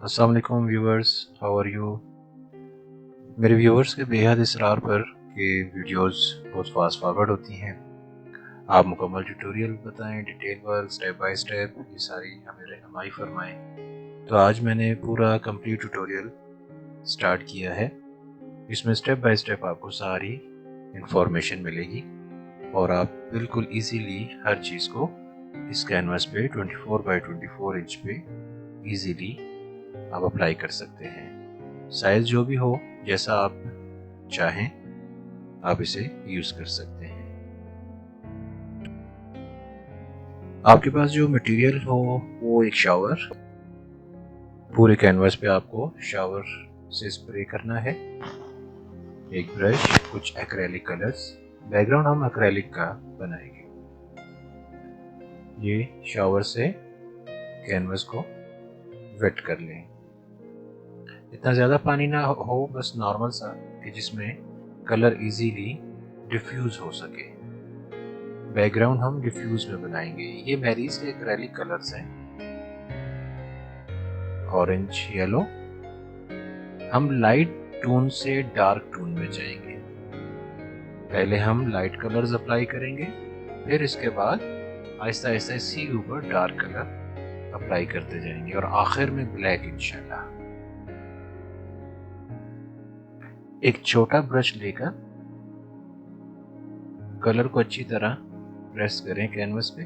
अस्सलाम वालेकुम viewers, how are you. मेरे व्यूअर्स के बेहद इसरार पर कि वीडियोस बहुत फास्ट फॉरवर्ड होती हैं। आप मुकम्मल ट्यूटोरियल बताएं, detail work, step by step, ये सारी हमें रहनुमाई फरमाएं। तो आज मैंने पूरा कंप्लीट ट्यूटोरियल स्टार्ट किया है। इसमें स्टेप बाय स्टेप आपको सारी इंफॉर्मेशन मिलेगी और आप बिल्कुल इजीली हर चीज़ को इस कैनवास पे 24x24 इंच पे इजीली आप अप्लाई कर सकते हैं। साइज जो भी हो, जैसा आप चाहें आप इसे यूज कर सकते हैं। आपके पास जो मटेरियल हो वो एक शावर, पूरे कैनवास पे आपको शावर से स्प्रे करना है, एक ब्रश, कुछ एक्रेलिक कलर्स। बैकग्राउंड हम एक्रेलिक का बनाएंगे। ये शावर से कैनवास को वेट कर लें। इतना ज़्यादा पानी ना हो, बस नॉर्मल सा कि जिसमें कलर इजीली डिफ्यूज हो सके। बैकग्राउंड हम डिफ्यूज में बनाएंगे। ये मैरीज के एक्रेलिक कलर्स हैं, ऑरेंज, येलो। हम लाइट टोन से डार्क टोन में जाएंगे। पहले हम लाइट कलर्स अप्लाई करेंगे, फिर इसके बाद आहिस्ता आहिस्ता इसी के ऊपर डार्क कलर अप्लाई करते जाएंगे और आखिर में ब्लैक इंशाल्लाह। एक छोटा ब्रश लेकर कलर को अच्छी तरह प्रेस करें कैनवस पे,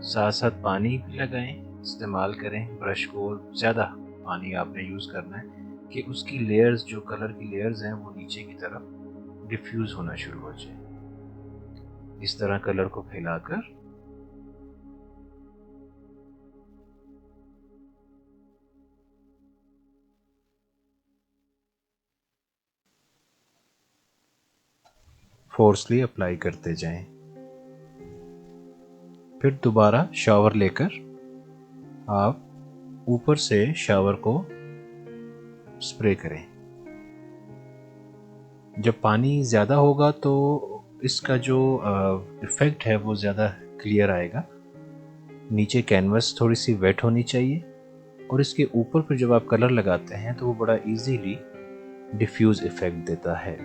साथ साथ पानी भी लगाएं, इस्तेमाल करें। ब्रश को ज़्यादा पानी आपने यूज़ करना है कि उसकी लेयर्स, जो कलर की लेयर्स हैं, वो नीचे की तरफ डिफ्यूज़ होना शुरू हो जाए। इस तरह कलर को फैलाकर फोर्सली अप्लाई करते जाएं। फिर दोबारा शावर लेकर आप ऊपर से शावर को स्प्रे करें। जब पानी ज़्यादा होगा तो इसका जो इफ़ेक्ट है वो ज़्यादा क्लियर आएगा। नीचे कैनवस थोड़ी सी वेट होनी चाहिए और इसके ऊपर पर जब आप कलर लगाते हैं तो वो बड़ा इजीली डिफ्यूज़ इफ़ेक्ट देता है।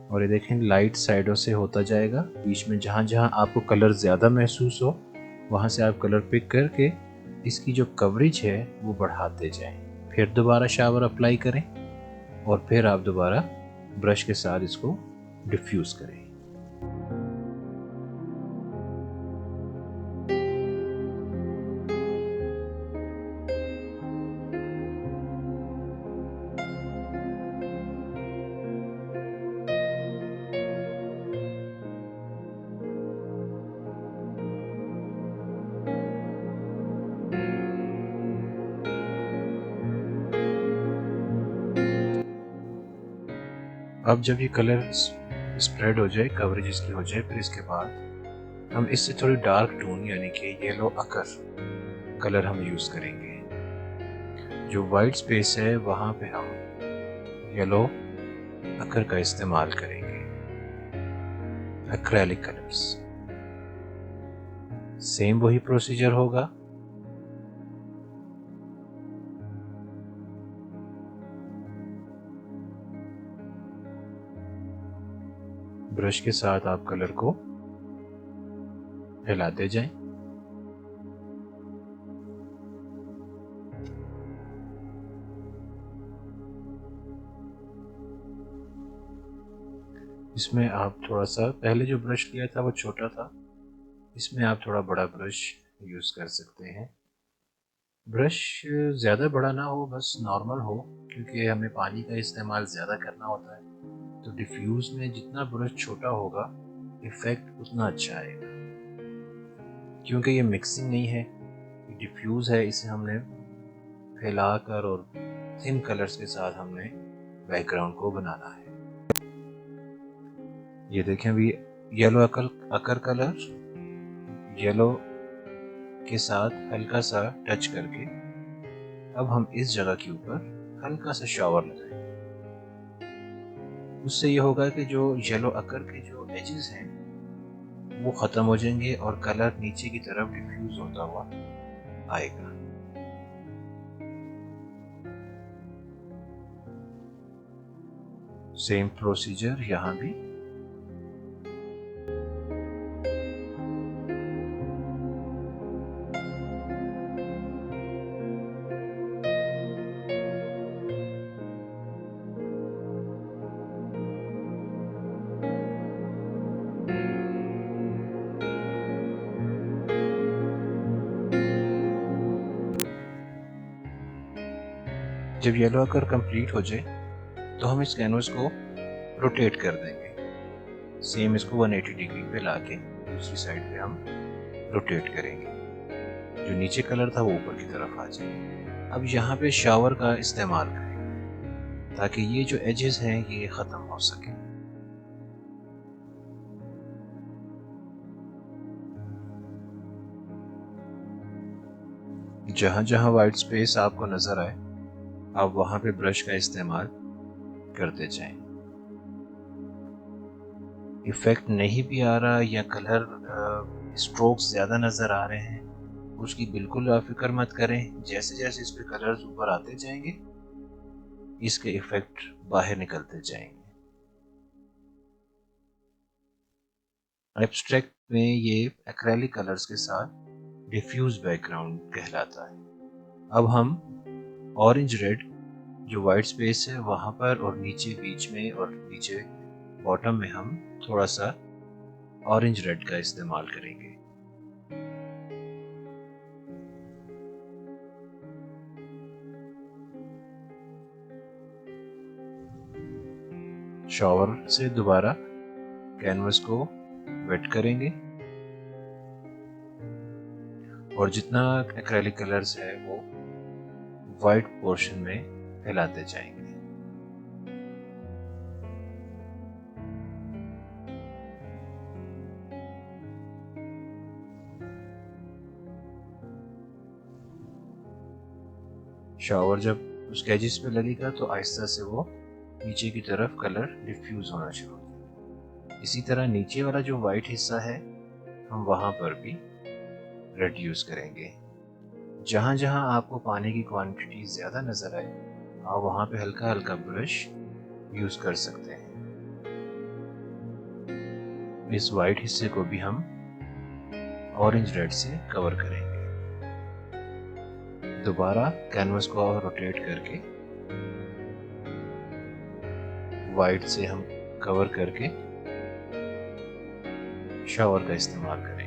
और ये देखें, लाइट साइडों से होता जाएगा। बीच में जहाँ जहाँ आपको कलर ज़्यादा महसूस हो वहाँ से आप कलर पिक करके इसकी जो कवरेज है वो बढ़ाते जाएं। फिर दोबारा शावर अप्लाई करें और फिर आप दोबारा ब्रश के साथ इसको डिफ्यूज़ करें। अब जब ये कलर स्प्रेड हो जाए, कवरेज इसकी हो जाए, फिर इसके बाद हम इससे थोड़ी डार्क टोन यानी कि येलो अकर कलर हम यूज़ करेंगे। जो वाइट स्पेस है वहाँ पे हम येलो अकर का इस्तेमाल करेंगे। एक्रेलिक कलर्स, सेम वही प्रोसीजर होगा। ब्रश के साथ आप कलर को हिलाते जाएं। इसमें आप थोड़ा सा, पहले जो ब्रश लिया था वो छोटा था, इसमें आप थोड़ा बड़ा ब्रश यूज़ कर सकते हैं। ब्रश ज़्यादा बड़ा ना हो, बस नॉर्मल हो, क्योंकि हमें पानी का इस्तेमाल ज़्यादा करना होता है। तो डिफ्यूज़ में जितना ब्रश छोटा होगा इफ़ेक्ट उतना अच्छा आएगा। क्योंकि ये मिक्सिंग नहीं है, ये डिफ्यूज़ है, इसे हमने फैलाकर और थिन कलर्स के साथ हमने बैकग्राउंड को बनाना है। ये देखें, अभी येलो अकर कलर येलो के साथ हल्का सा टच करके अब हम इस जगह के ऊपर हल्का सा शावर लगाएं। उससे ये होगा कि जो येलो अकर के जो एजेस हैं वो ख़त्म हो जाएंगे और कलर नीचे की तरफ डिफ्यूज होता हुआ आएगा। सेम प्रोसीजर यहाँ भी। जब येलो आकर कंप्लीट हो जाए तो हम इस कैनवस को रोटेट कर देंगे। सेम इसको 180 डिग्री पे लाके दूसरी साइड पे हम रोटेट करेंगे। जो नीचे कलर था वो ऊपर की तरफ आ जाए। अब यहाँ पे शावर का इस्तेमाल करेंगे ताकि ये जो एजेस हैं ये ख़त्म हो सके। जहाँ जहाँ वाइट स्पेस आपको नज़र आए आप वहाँ पे ब्रश का इस्तेमाल करते जाएं। इफेक्ट नहीं भी आ रहा या कलर स्ट्रोक्स ज़्यादा नज़र आ रहे हैं उसकी बिल्कुल आप फिक्र मत करें। जैसे जैसे इस पे कलर्स ऊपर आते जाएंगे इसके इफेक्ट बाहर निकलते जाएंगे। एब्स्ट्रैक्ट में ये एक्रेलिक कलर्स के साथ डिफ्यूज बैकग्राउंड कहलाता है। अब हम ऑरेंज रेड जो वाइट स्पेस है वहाँ पर और नीचे बीच में और नीचे बॉटम में हम थोड़ा सा ऑरेंज रेड का इस्तेमाल करेंगे। शावर से दोबारा कैनवस को वेट करेंगे और जितना एक्रेलिक कलर्स है वो वाइट पोर्शन में फैलाते जाएंगे। शावर जब उसके एजिस पे लगेगा तो आहिस्ता से वो नीचे की तरफ कलर डिफ्यूज होना शुरू होगा। इसी तरह नीचे वाला जो वाइट हिस्सा है हम वहां पर भी रेड यूज करेंगे। जहां जहां आपको पानी की क्वांटिटी ज्यादा नजर आए आप वहां पे हल्का हल्का ब्रश यूज कर सकते हैं। इस वाइट हिस्से को भी हम ऑरेंज रेड से कवर करेंगे। दोबारा कैनवस को रोटेट करके वाइट से हम कवर करके शावर का इस्तेमाल करेंगे।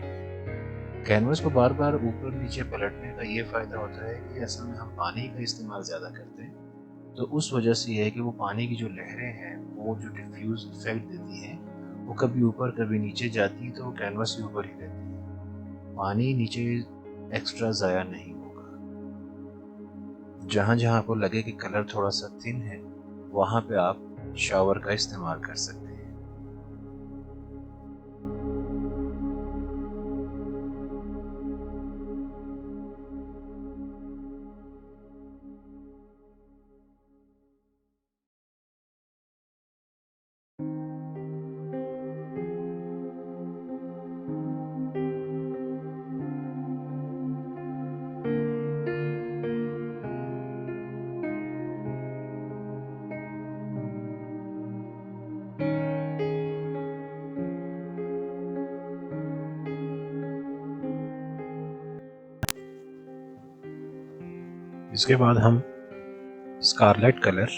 कैनवस को बार बार ऊपर नीचे पलटने का ये फ़ायदा होता है कि असल में हम पानी का इस्तेमाल ज़्यादा करते हैं तो उस वजह से ये है कि वो पानी की जो लहरें हैं वो जो डिफ्यूज इफेक्ट देती हैं वो कभी ऊपर कभी नीचे जाती है तो वो कैनवस के ऊपर ही रहती है। पानी नीचे एक्स्ट्रा ज़ाया नहीं होगा। जहाँ जहाँ आपको लगे कि कलर थोड़ा सा थिन है वहाँ पे आप शावर का इस्तेमाल कर सकते हैं। इसके बाद हम स्कारलेट कलर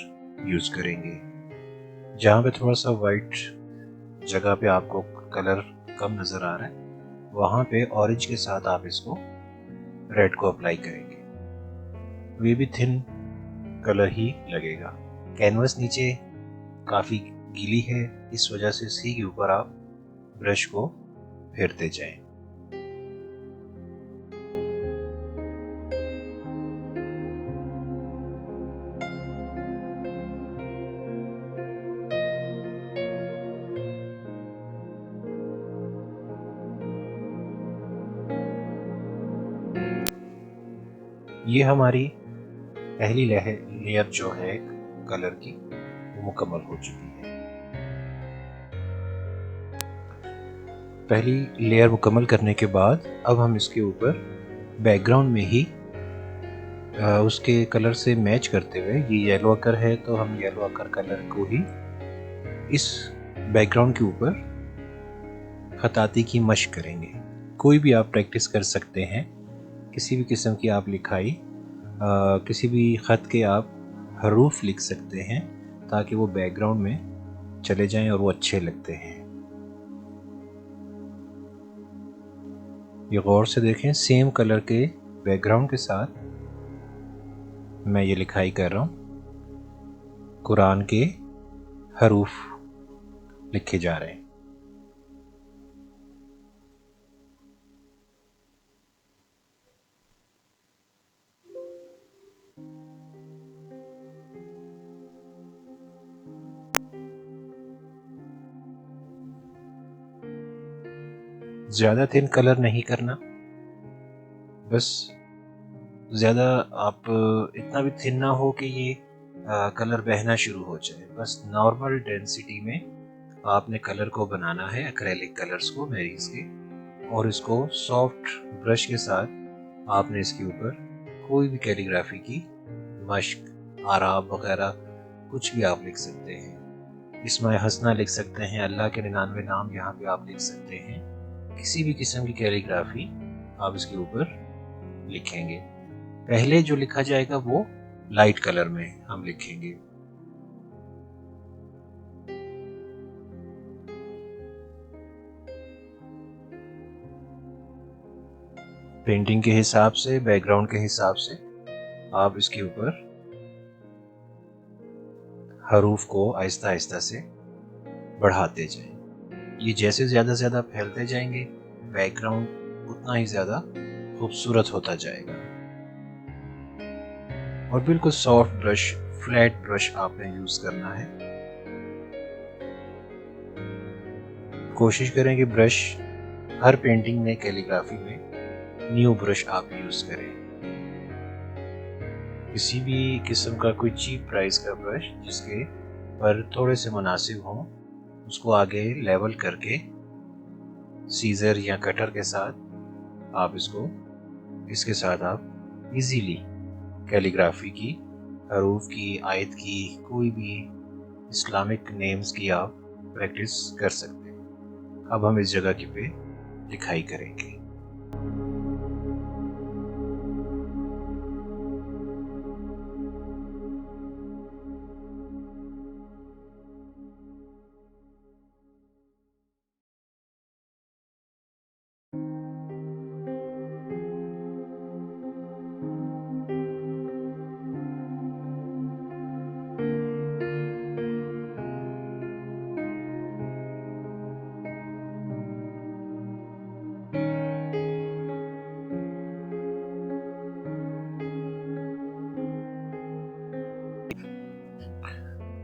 यूज करेंगे। जहाँ पे थोड़ा सा वाइट जगह पे आपको कलर कम नजर आ रहा है वहाँ पे ऑरेंज के साथ आप इसको रेड को अप्लाई करेंगे। ये भी थिन कलर ही लगेगा। कैनवस नीचे काफ़ी गीली है इस वजह से इसी के ऊपर आप ब्रश को फेरते जाएं। ये हमारी पहली लेयर जो है कलर की वो मुकम्मल हो चुकी है। पहली लेयर मुकम्मल करने के बाद अब हम इसके ऊपर बैकग्राउंड में ही उसके कलर से मैच करते हुए ये येलो आकर है तो हम येलो आकर कलर को ही इस बैकग्राउंड के ऊपर खताती की मशक करेंगे। कोई भी आप प्रैक्टिस कर सकते हैं, किसी भी किस्म की आप लिखाई, किसी भी ख़त के आप हरूफ लिख सकते हैं ताकि वो बैकग्राउंड में चले जाएं और वो अच्छे लगते हैं। ये गौर से देखें, सेम कलर के बैकग्राउंड के साथ मैं ये लिखाई कर रहा हूँ। कुरान के हरूफ लिखे जा रहे हैं। ज़्यादा थिन कलर नहीं करना, बस ज़्यादा आप इतना भी थिन ना हो कि ये कलर बहना शुरू हो जाए। बस नॉर्मल डेंसिटी में आपने कलर को बनाना है, एक्रेलिक कलर्स को, मेरीज के, और इसको सॉफ्ट ब्रश के साथ आपने इसके ऊपर कोई भी कैलीग्राफी की मश्क, आराब वगैरह कुछ भी आप लिख सकते हैं। इसमें हंसना लिख सकते हैं, अल्लाह के 99 नाम यहाँ पे आप लिख सकते हैं। किसी भी किस्म की कैलीग्राफी आप इसके ऊपर लिखेंगे। पहले जो लिखा जाएगा वो लाइट कलर में हम लिखेंगे। पेंटिंग के हिसाब से, बैकग्राउंड के हिसाब से आप इसके ऊपर हरूफ को आहिस्ता आहिस्ता से बढ़ाते जाएं। ये जैसे ज़्यादा ज़्यादा फैलते जाएंगे, बैकग्राउंड उतना ही ज़्यादा खूबसूरत होता जाएगा। और बिल्कुल सॉफ्ट ब्रश, फ्लैट ब्रश आपने यूज़ करना है। कोशिश करें कि ब्रश हर पेंटिंग में, कैलीग्राफी में न्यू ब्रश आप यूज़ करें। किसी भी किस्म का कोई चीप प्राइस का ब्रश जिसके पर थोड़े से मुनासिब हों, उसको आगे लेवल करके सीजर या कटर के साथ आप इसके साथ आप इजीली कैलीग्राफी की, हरूफ की, आयत की, कोई भी इस्लामिक नेम्स की आप प्रैक्टिस कर सकते हैं। अब हम इस जगह की पे लिखाई करेंगे।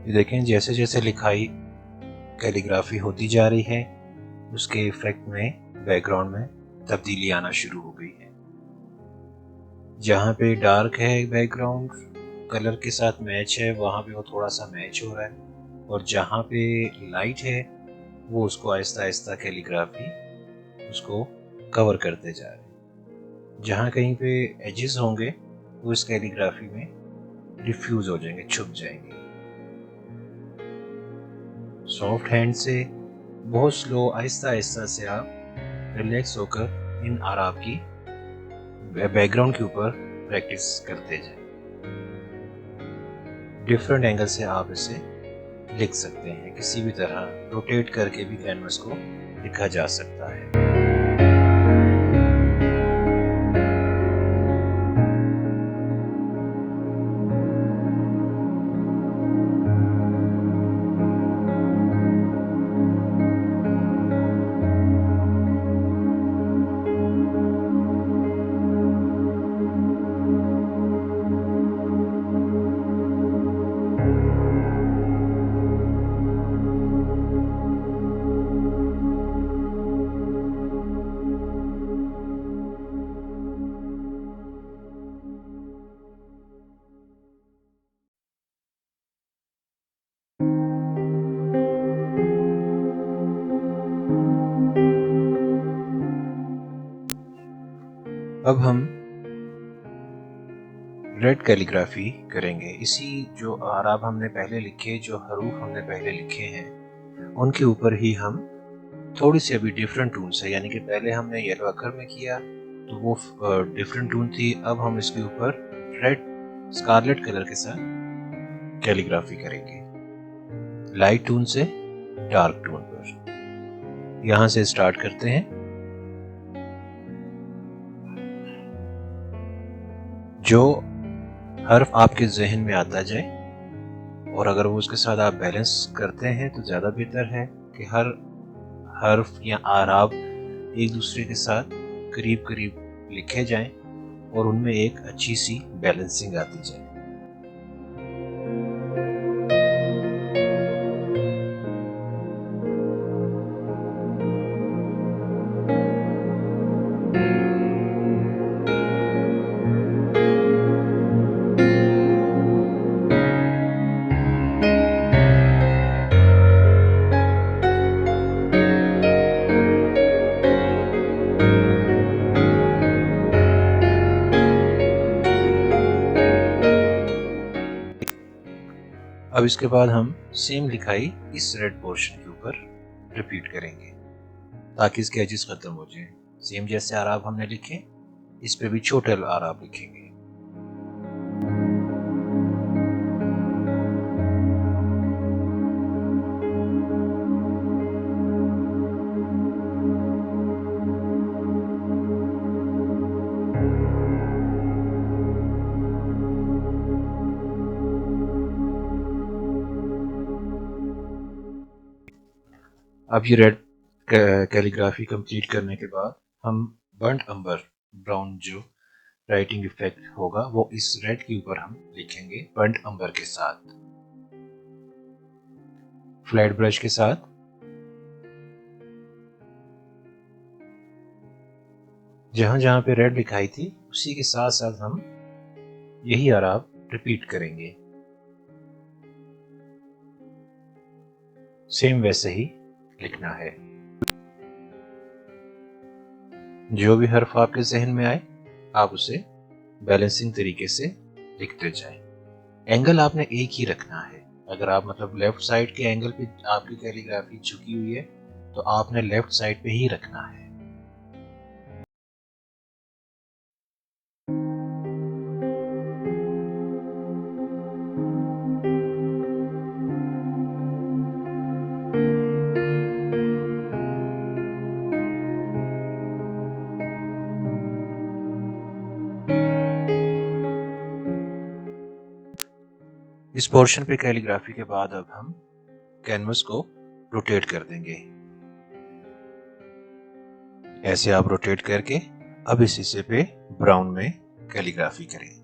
ये देखें, जैसे जैसे लिखाई, कैलीग्राफी होती जा रही है, उसके इफेक्ट में बैकग्राउंड में तब्दीली आना शुरू हो गई है। जहाँ पे डार्क है बैकग्राउंड, कलर के साथ मैच है, वहाँ पे वो थोड़ा सा मैच हो रहा है, और जहाँ पे लाइट है वो उसको आहिस्ता आहिस्ता कैलीग्राफी उसको कवर करते जा रहे हैं। जहाँ कहीं पे एजेस होंगे वो इस कैलीग्राफी में डिफ्यूज हो जाएंगे, छुप जाएंगे। सॉफ्ट हैंड से, बहुत स्लो, आहिस्ता आहिस्ता से आप रिलैक्स होकर इन आराब की बैकग्राउंड के ऊपर प्रैक्टिस करते जाएं। डिफरेंट एंगल से आप इसे लिख सकते हैं, किसी भी तरह रोटेट करके भी कैनवस को लिखा जा सकता है। अब हम रेड कैलीग्राफी करेंगे। इसी जो आराब हमने पहले लिखे, जो हरूफ हमने पहले लिखे हैं, उनके ऊपर ही हम थोड़ी सी अभी डिफरेंट टून्स है, यानी कि पहले हमने येलो अखर में किया तो वो डिफरेंट टून थी, अब हम इसके ऊपर रेड स्कारलेट कलर के साथ कैलीग्राफी करेंगे, लाइट टून से डार्क टून पर। यहां से स्टार्ट करते हैं। जो हर्फ आपके जहन में आता जाए, और अगर वो उसके साथ आप बैलेंस करते हैं तो ज़्यादा बेहतर है कि हर हर्फ या आराब एक दूसरे के साथ करीब करीब लिखे जाएं और उनमें एक अच्छी सी बैलेंसिंग आती जाए। अब इसके बाद हम सेम लिखाई इस रेड पोर्शन के ऊपर रिपीट करेंगे ताकि इसके एजेस खत्म हो जाए। सेम जैसे आराब हमने लिखे, इस पे भी छोटे आराब लिखेंगे। अब ये रेड कैलीग्राफी कंप्लीट करने के बाद हम बर्न्ट अंबर ब्राउन जो राइटिंग इफेक्ट होगा वो इस रेड के ऊपर हम लिखेंगे बर्न्ट अंबर के साथ, फ्लैट ब्रश के साथ। जहां जहां पे रेड लिखाई थी उसी के साथ साथ हम यही आराब रिपीट करेंगे, सेम वैसे ही लिखना है। जो भी हर्फ आपके जहन में आए आप उसे बैलेंसिंग तरीके से लिखते जाएं। एंगल आपने एक ही रखना है। अगर आप मतलब लेफ्ट साइड के एंगल पे आपकी कैलीग्राफी झुकी हुई है तो आपने लेफ्ट साइड पे ही रखना है। इस पोर्शन पे कैलीग्राफी के बाद अब हम कैनवस को रोटेट कर देंगे। ऐसे आप रोटेट करके अब इस हिस्से पे ब्राउन में कैलीग्राफी करें।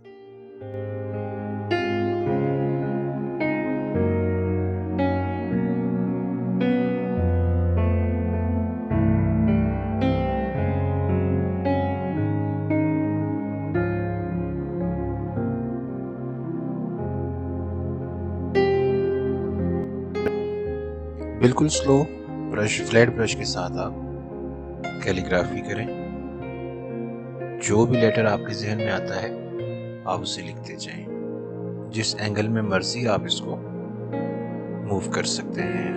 बिल्कुल स्लो ब्रश, फ्लैट ब्रश के साथ आप कैलीग्राफी करें। जो भी लेटर आपके जहन में आता है आप उसे लिखते जाएं। जिस एंगल में मर्जी आप इसको मूव कर सकते हैं।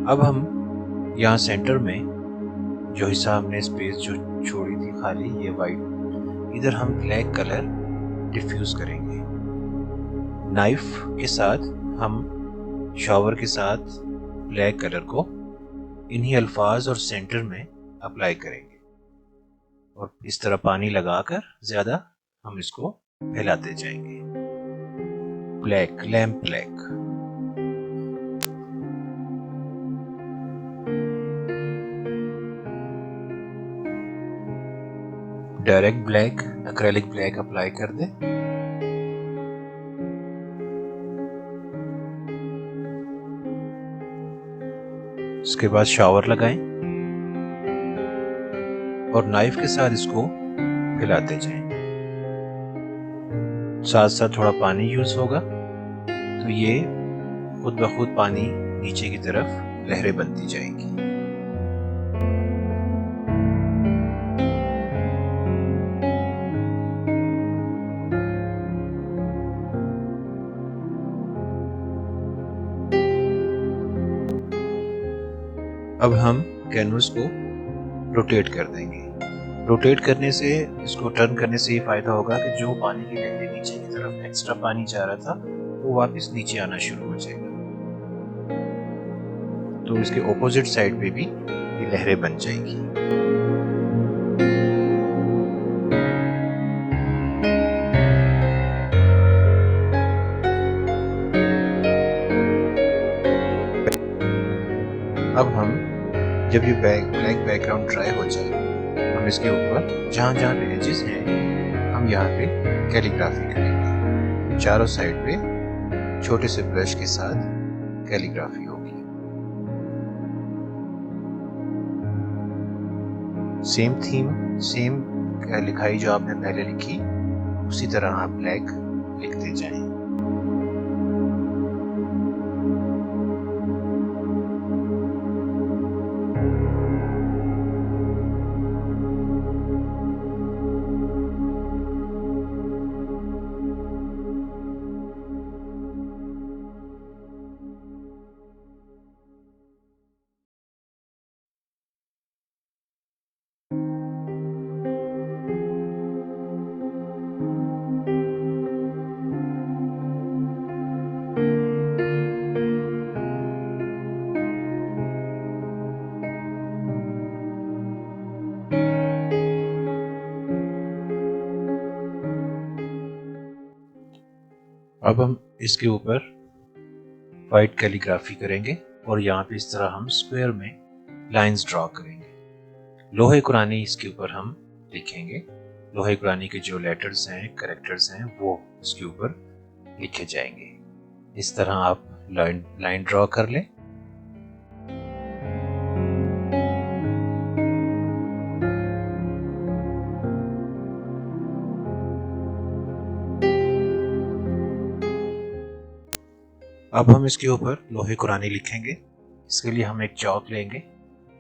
अब हम यहाँ सेंटर में जो हिस्सा हमने स्पेस जो छोड़ी थी खाली, ये वाइट, इधर हम ब्लैक कलर डिफ्यूज करेंगे। नाइफ के साथ हम शावर के साथ ब्लैक कलर को इन्हीं अल्फाज और सेंटर में अप्लाई करेंगे और इस तरह पानी लगाकर ज्यादा हम इसको फैलाते जाएंगे। Black, lamp black. Direct black acrylic black apply कर दें। इसके बाद शावर लगाएं और नाइफ के साथ इसको फैलाते जाएं। साथ साथ थोड़ा पानी यूज होगा तो ये खुद ब खुद पानी नीचे की तरफ लहरें बनती जाएंगी। अब हम कैनवस को रोटेट कर देंगे। रोटेट करने से, इसको टर्न करने से ये फायदा होगा कि जो पानी की लहरें नीचे की तरफ एक्स्ट्रा पानी जा रहा था वो वापस नीचे आना शुरू हो जाएगा, तो इसके ऑपोजिट साइड पे भी ये लहरें बन जाएंगी। अब हम जब ये ब्लैक बैकग्राउंड ड्राई हो जाए, हम इसके ऊपर जहाँ जहाँ पे एजेस हैं हम यहाँ पे कैलीग्राफी करेंगे। चारों साइड पे छोटे से ब्रश के साथ कैलीग्राफी होगी। सेम थीम, सेम लिखाई जो आपने पहले लिखी उसी तरह आप ब्लैक लिखते जाएं। अब हम इसके ऊपर वाइट कैलीग्राफी करेंगे और यहाँ पे इस तरह हम स्क्वायर में लाइंस ड्रॉ करेंगे। लोहे कुरानी इसके ऊपर हम लिखेंगे। लोहे कुरानी के जो लेटर्स हैं, कैरेक्टर्स हैं, वो इसके ऊपर लिखे जाएंगे। इस तरह आप लाइन ड्रॉ कर लें। अब हम इसके ऊपर लोहे कुरानी लिखेंगे। इसके लिए हम एक चौक लेंगे,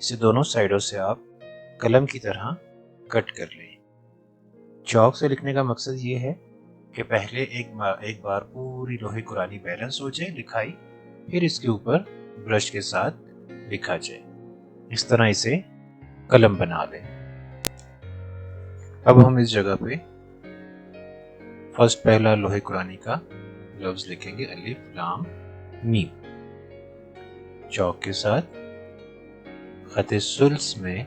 इसे दोनों साइडों से आप कलम की तरह कट कर लें। चौक से लिखने का मकसद ये है कि पहले एक बार पूरी लोहे कुरानी बैलेंस हो जाए लिखाई, फिर इसके ऊपर ब्रश के साथ लिखा जाए। इस तरह इसे कलम बना लें। अब हम इस जगह पे फर्स्ट पहला लोहे कुरानी का लफ्ज लिखेंगे, अलिफ लाम मीम। चौक के साथ खते सुल्स में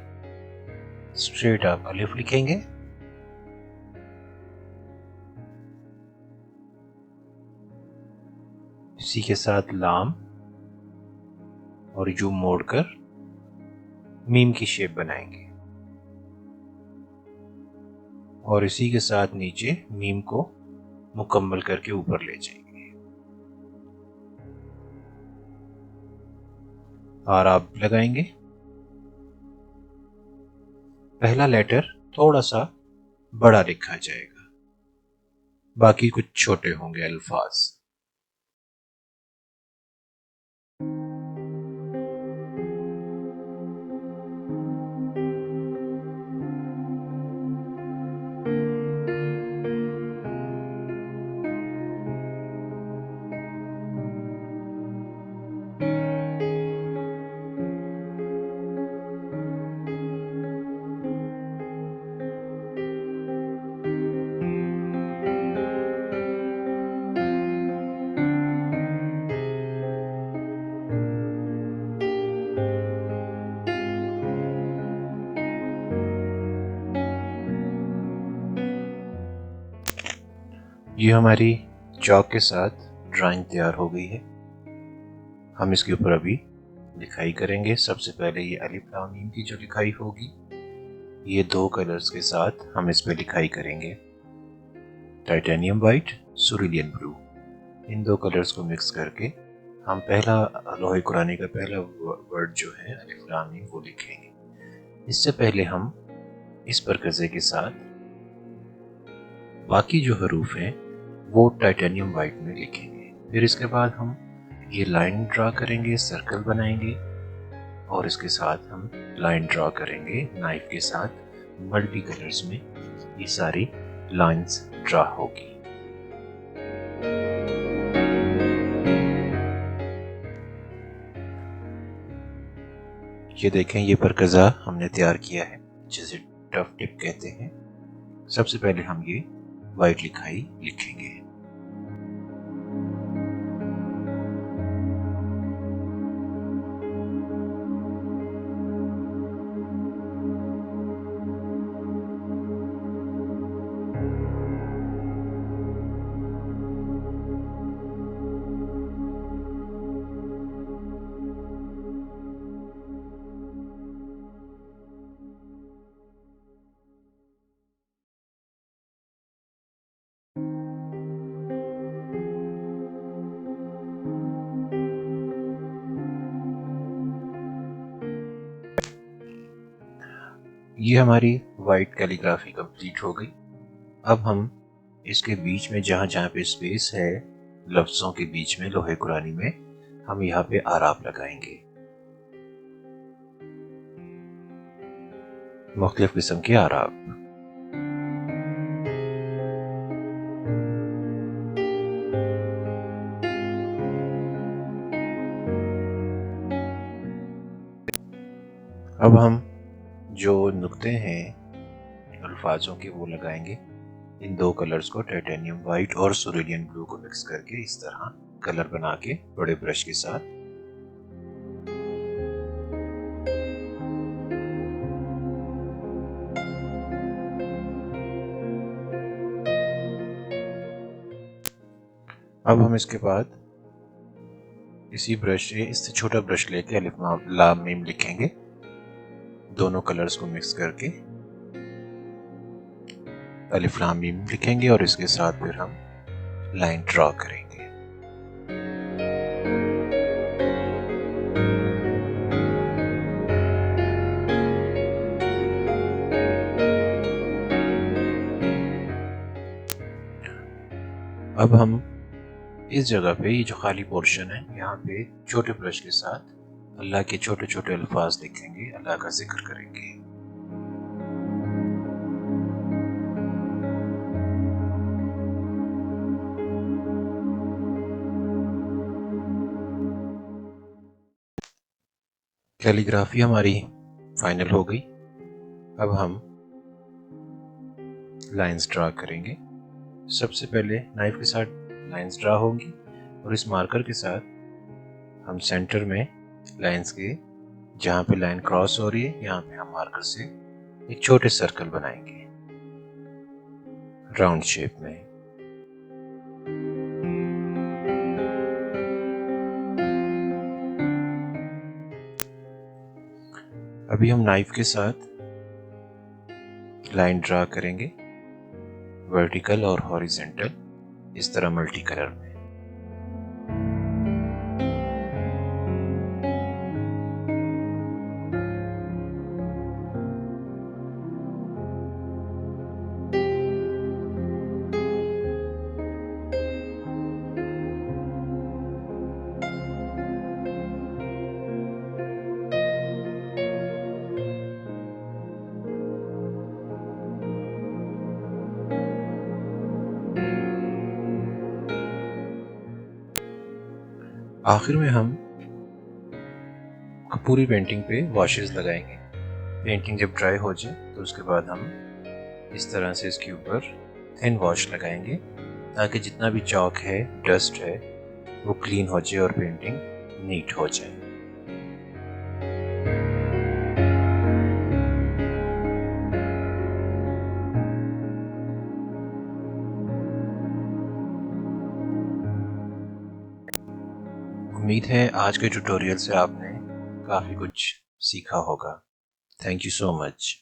स्ट्रेट आप अलिफ लिखेंगे। इसी के साथ लाम और यू मोड़कर मीम की शेप बनाएंगे और इसी के साथ नीचे मीम को मुकम्मल करके ऊपर ले जाएंगे। और आप लगाएंगे। पहला लेटर थोड़ा सा बड़ा लिखा जाएगा, बाकी कुछ छोटे होंगे अल्फाज। ये हमारी चौक के साथ ड्राइंग तैयार हो गई है। हम इसके ऊपर अभी लिखाई करेंगे। सबसे पहले ये अलिफ लाम मीम की जो लिखाई होगी, ये दो कलर्स के साथ हम इस पे लिखाई करेंगे। टाइटेनियम वाइट, सुरीलियन ब्लू, इन दो कलर्स को मिक्स करके हम पहला लोहे कुरानी का पहला वर्ड जो है अलिफ लाम मीम वो लिखेंगे। इससे पहले हम इस परकज़े के साथ बाकी जो हरूफ हैं वो टाइटेनियम वाइट में लिखेंगे। फिर इसके बाद हम ये लाइन ड्रा करेंगे, सर्कल बनाएंगे और इसके साथ हम लाइन ड्रा करेंगे नाइफ के साथ। मल्टी कलर्स में ये सारी लाइंस ड्रा होगी। ये देखें, ये परकज़ा हमने तैयार किया है जिसे टफ टिप कहते हैं। सबसे पहले हम ये वाइट लिखाई लिखेंगे। ये हमारी वाइट कैलीग्राफी कंप्लीट हो गई। अब हम इसके बीच में जहाँ जहाँ पे स्पेस है लफ्ज़ों के बीच में लोहे कुरानी में, हम यहाँ पे आराब लगाएंगे, मुख्तलिफ किस्म के आराब। अब हम जो नुक्ते हैं अल्फाजों के वो लगाएंगे। इन दो कलर्स को टाइटेनियम वाइट और सुरीलियन ब्लू को मिक्स करके इस तरह कलर बना के बड़े ब्रश के साथ अब हम इसके बाद इसी ब्रश से, इससे छोटा ब्रश लेके अलिफ लाम मीम लिखेंगे। दोनों कलर्स को मिक्स करके अलिफ लाम मीम लिखेंगे और इसके साथ फिर हम लाइन ड्रॉ करेंगे। अब हम इस जगह पे, ये जो खाली पोर्शन है, यहाँ पे छोटे ब्रश के साथ अल्लाह के छोटे छोटे अल्फाज लिखेंगे, अल्लाह का जिक्र करेंगे। कैलीग्राफी हमारी फाइनल हो गई। अब हम लाइंस ड्रा करेंगे। सबसे पहले नाइफ के साथ लाइंस ड्रा होंगी और इस मार्कर के साथ हम सेंटर में लाइंस के जहाँ पे लाइन क्रॉस हो रही है, यहाँ पे हम मार्कर से एक छोटे सर्कल बनाएंगे राउंड शेप में। अभी हम नाइफ के साथ लाइन ड्रा करेंगे, वर्टिकल और हॉरिजॉन्टल, इस तरह मल्टी कलर में। आखिर में हम पूरी पेंटिंग पे वॉशेस लगाएंगे। पेंटिंग जब ड्राई हो जाए तो उसके बाद हम इस तरह से इसके ऊपर थिन वॉश लगाएंगे ताकि जितना भी चौक है, डस्ट है, वो क्लीन हो जाए और पेंटिंग नीट हो जाए। उम्मीद है आज के ट्यूटोरियल से आपने काफ़ी कुछ सीखा होगा। Thank you so much.